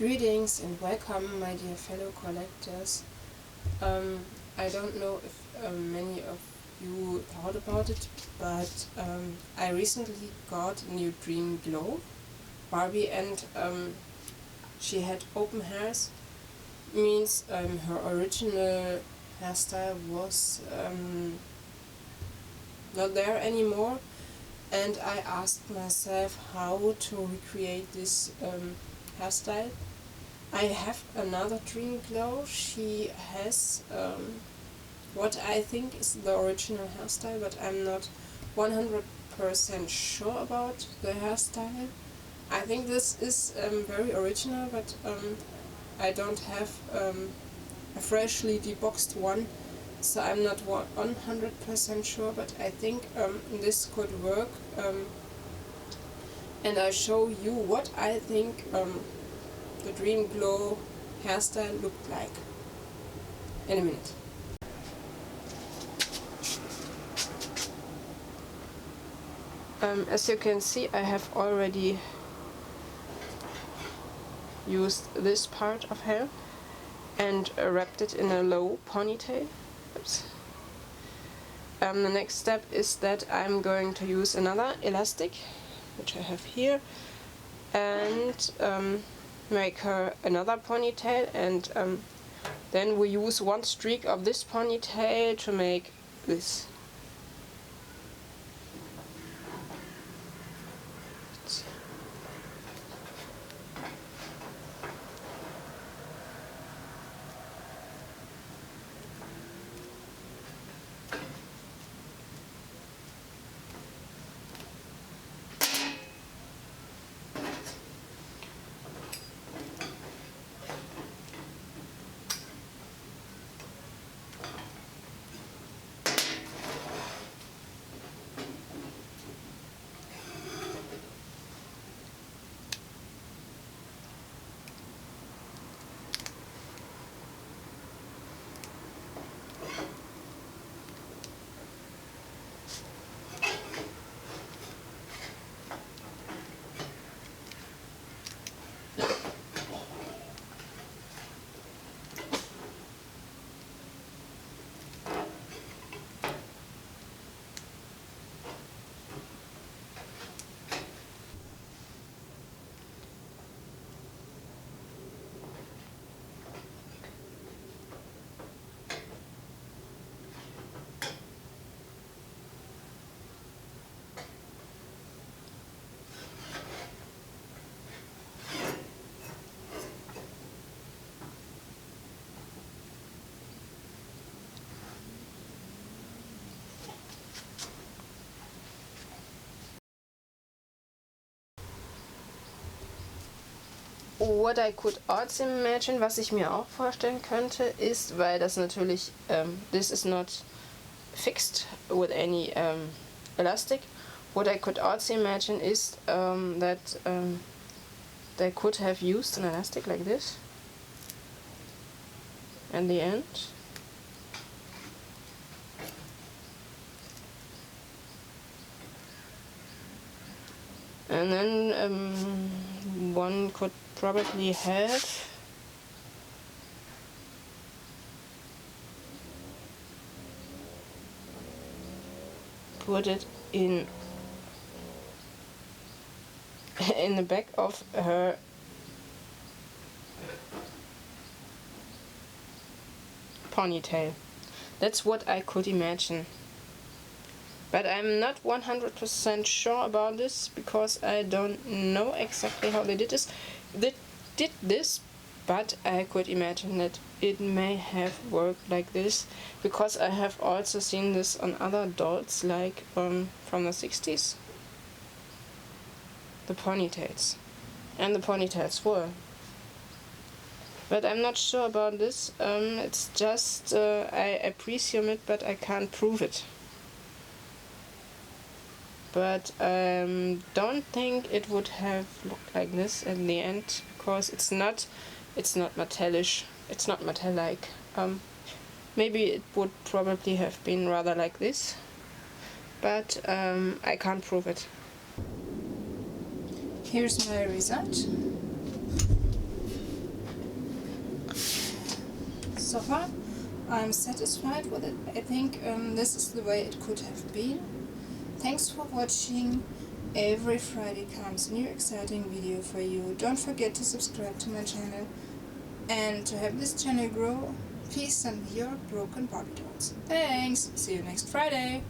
Greetings and welcome, my dear fellow collectors. I don't know if many of you thought about it, but I recently got a new dream glow Barbie, and she had open hairs. Means her original hairstyle was not there anymore, and I asked myself how to recreate this hairstyle. I have another dream glow. She has what I think is the original hairstyle, but I'm not 100% sure about the hairstyle. I think this is very original, but I don't have a freshly deboxed one, so I'm not 100% sure, but I think this could work, and I'll show you what I think the Dream Glow hairstyle looked like in a minute. As you can see, I have already used this part of hair and wrapped it in a low ponytail. Oops. The next step is that I'm going to use another elastic, which I have here, and make her another ponytail, and then we use one streak of this ponytail to make this. What I could also imagine, was ich mir auch vorstellen könnte, ist, weil das natürlich, this is not fixed with any elastic, what I could also imagine is that they could have used an elastic like this at the end. And then one could probably have put it in the back of her ponytail. That's what I could imagine. But I'm not 100% sure about this because I don't know exactly how they did this. They did this, but I could imagine that it may have worked like this because I have also seen this on other dolls, like from the 60s. The ponytails. And the ponytails were. But I'm not sure about this. It's just, I presume it, but I can't prove it. But don't think it would have looked like this at the end because it's not metallish. It's not metal-like. Maybe it would probably have been rather like this, but I can't prove it. Here's my result. so far I'm satisfied with it. I think this is the way it could have been. Thanks for watching. Every Friday comes a new exciting video for you. Don't forget to subscribe to my channel. And to help this channel grow, please send me your broken Barbie dolls. Thanks! See you next Friday!